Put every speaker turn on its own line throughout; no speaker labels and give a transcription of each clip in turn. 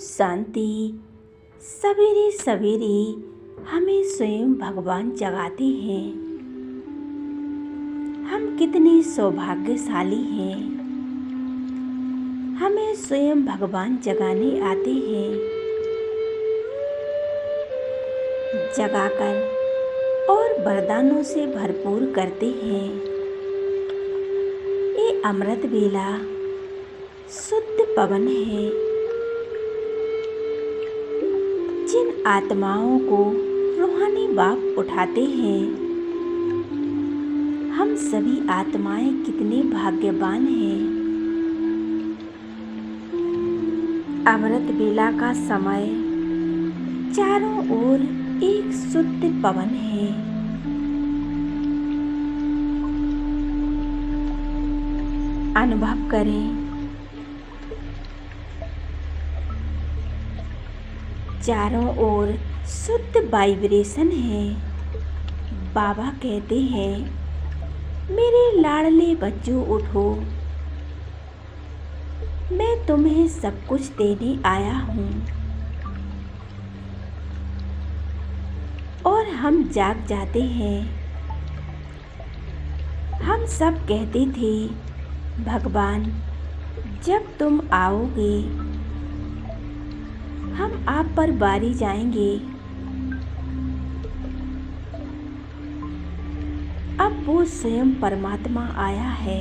शांति। सवेरे सवेरे हमें स्वयं भगवान जगाते हैं। हम कितने सौभाग्यशाली हैं, हमें स्वयं भगवान जगाने आते हैं। जगाकर और वरदानों से भरपूर करते हैं। ये अमृत बेला शुद्ध पवन है। जिन आत्माओं को रूहानी बाप उठाते हैं, हम सभी आत्माएं कितने भाग्यवान हैं। अमृत बेला का समय चारों ओर एक शुद्ध पवन है। अनुभव करें, चारों ओर शुद्ध वाइब्रेशन है। बाबा कहते हैं, मेरे लाडले बच्चों उठो, मैं तुम्हें सब कुछ देने आया हूँ। और हम जाग जाते हैं। हम सब कहते थे, भगवान जब तुम आओगे हम आप पर बारी जाएंगे। अब वो स्वयं परमात्मा आया है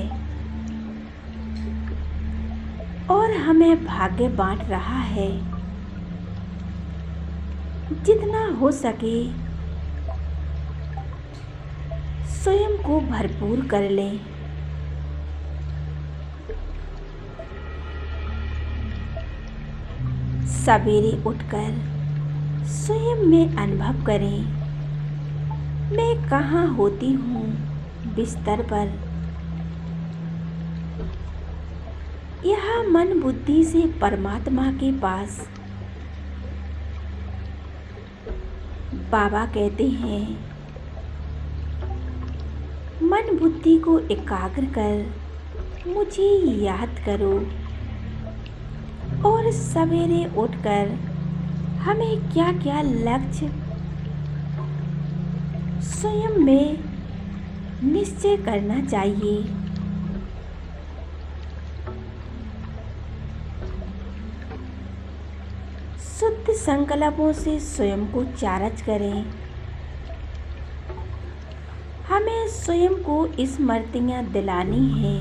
और हमें भाग्य बांट रहा है। जितना हो सके स्वयं को भरपूर कर लें। सवेरे उठकर स्वयं में अनुभव करें, मैं कहाँ होती हूँ बिस्तर पर। यह मन बुद्धि से परमात्मा के पास। बाबा कहते हैं, मन बुद्धि को एकाग्र कर मुझे याद करो। और सवेरे उठकर हमें क्या क्या लक्ष्य स्वयं में निश्चय करना चाहिए। शुद्ध संकल्पों से स्वयं को चार्ज करें। हमें स्वयं को स्मृतियाँ दिलानी है।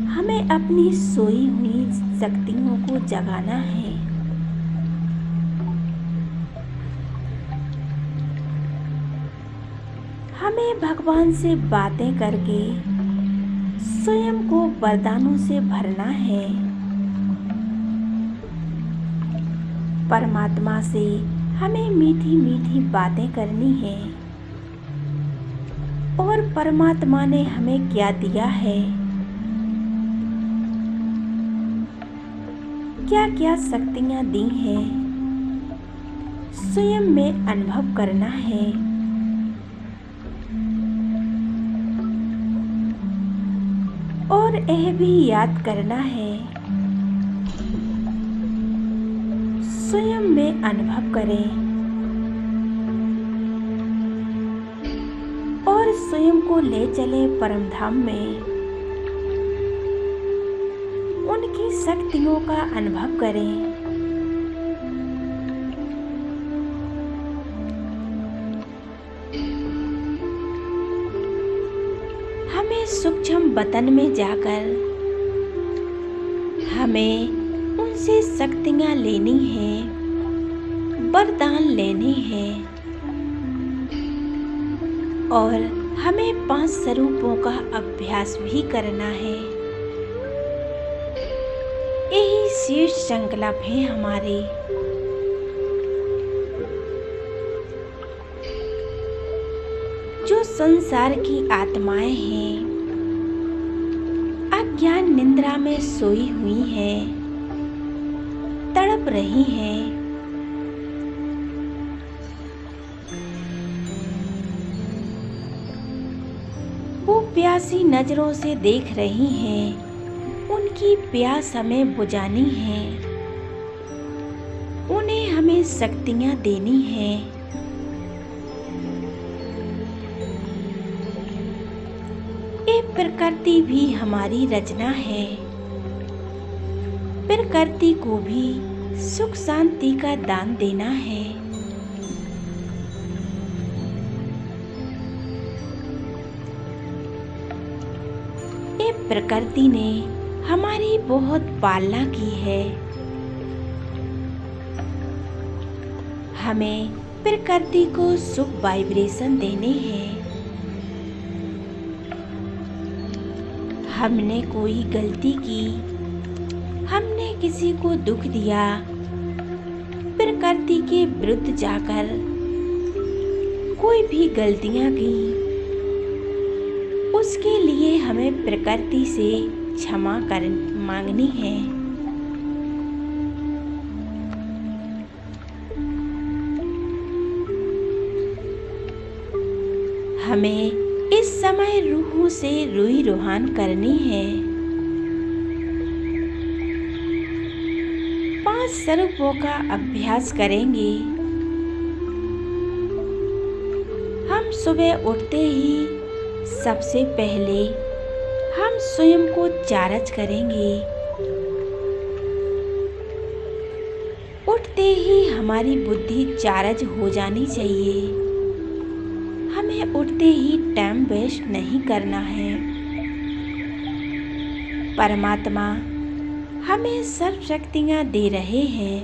हमें अपनी सोई हुई शक्तियों को जगाना है। हमें भगवान से बातें करके स्वयं को वरदानों से भरना है। परमात्मा से हमें मीठी मीठी बातें करनी है। और परमात्मा ने हमें क्या दिया है, क्या क्या शक्तियाँ दी हैं, स्वयं में अनुभव करना है। और यह भी याद करना है, स्वयं में अनुभव करें और स्वयं को ले चले परम धाम में। उनकी शक्तियों का अनुभव करें। हमें सूक्ष्म वतन में जाकर हमें उनसे शक्तियाँ लेनी हैं, वरदान लेने हैं। और हमें 5 स्वरूपों का अभ्यास भी करना है। यही शीर्ष संकल्प है हमारे। जो संसार की आत्माएं हैं, अज्ञान निद्रा में सोई हुई हैं, तड़प रही हैं। वो प्यासी नजरों से देख रही हैं। उन जिनकी प्यास हमें बुझानी है, उन्हें हमें शक्तियाँ देनी हैं। ये प्रकृति भी हमारी रचना है। प्रकृति को भी सुख शांति का दान देना है। ये प्रकृति ने हमारी बहुत पालना की है। हमें प्रकृति को सुख वाइब्रेशन देने हैं। हमने कोई गलती की, हमने किसी को दुख दिया, प्रकृति के विरुद्ध जाकर कोई भी गलतियां की, उसके लिए हमें प्रकृति से क्षमा मांगनी है। हमें इस समय रूहों से रूई रुहान करनी है। 5 स्वरूपों का अभ्यास करेंगे। हम सुबह उठते ही सबसे पहले हम स्वयं को चार्ज करेंगे। उठते ही हमारी बुद्धि चार्ज हो जानी चाहिए। हमें उठते ही टाइम वेस्ट नहीं करना है। परमात्मा हमें सर्व शक्तियाँ दे रहे हैं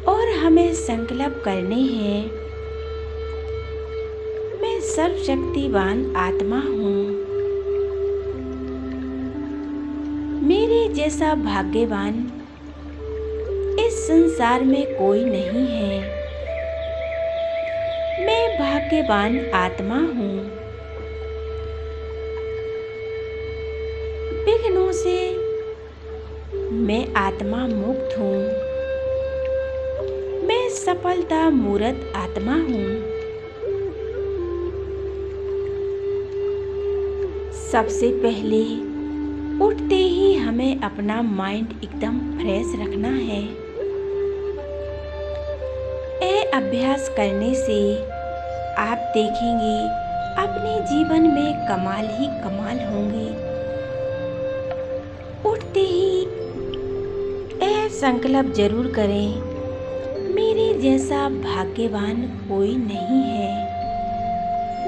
और हमें संकल्प करने हैं, मैं सर्वशक्तिवान आत्मा हूँ। मेरे जैसा भाग्यवान इस संसार में कोई नहीं है। मैं भाग्यवान आत्मा हूँ। विघ्नों से मैं आत्मा मुक्त हूँ। मैं सफलता मूर्त आत्मा हूँ। सबसे पहले उठते ही हमें अपना माइंड एकदम फ्रेश रखना है। ये अभ्यास करने से आप देखेंगे अपने जीवन में कमाल ही कमाल होंगे। उठते ही यह संकल्प जरूर करें, मेरे जैसा भाग्यवान कोई नहीं है।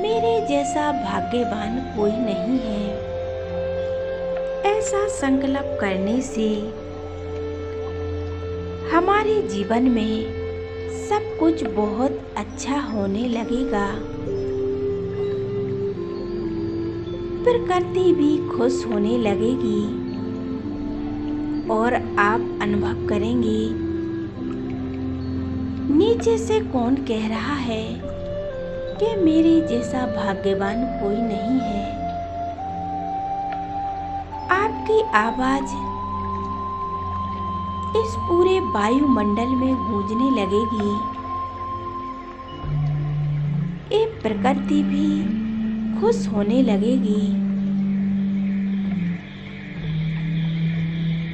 मेरे जैसा भाग्यवान कोई नहीं है। ऐसा संकल्प करने से हमारे जीवन में सब कुछ बहुत अच्छा होने लगेगा। प्रकृति भी खुश होने लगेगी और आप अनुभव करेंगे नीचे से कौन कह रहा है कि मेरे जैसा भाग्यवान कोई नहीं है। आपकी आवाज इस पूरे वायुमंडल में गूंजने लगेगी। ये प्रकृति भी खुश होने लगेगी।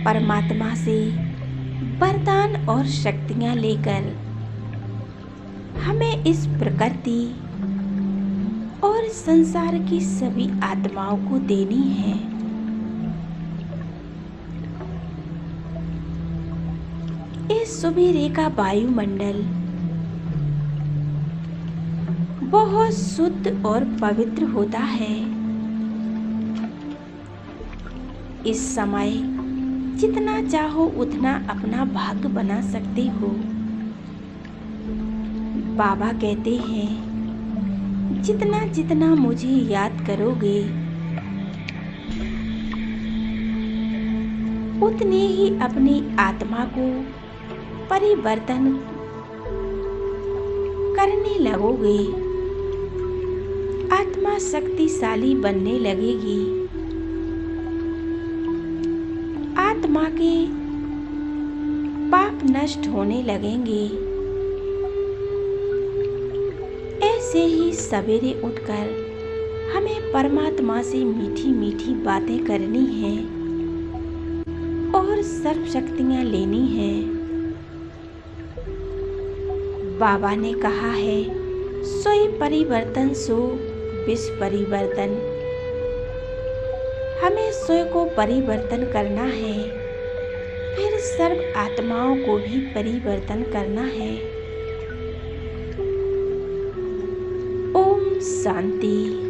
परमात्मा से वरदान और शक्तियां लेकर हमें इस प्रकृति और संसार की सभी आत्माओं को देनी है। इस सवेरे का वायुमंडल बहुत शुद्ध और पवित्र होता है। इस समय जितना चाहो उतना अपना भाग्य बना सकते हो। बाबा कहते हैं जितना जितना मुझे याद करोगे उतने ही अपनी आत्मा को परिवर्तन करने लगोगे। आत्मा शक्तिशाली बनने लगेगी। आत्मा के पाप नष्ट होने लगेंगे। ऐसे ही सवेरे उठकर हमें परमात्मा से मीठी मीठी बातें करनी है। और सर्व शक्तियाँ लेनी हैं। बाबा ने कहा है, स्वयं परिवर्तन सो विश्व परिवर्तन। हमें स्वयं को परिवर्तन करना है, फिर सर्व आत्माओं को भी परिवर्तन करना है। ओम शांति।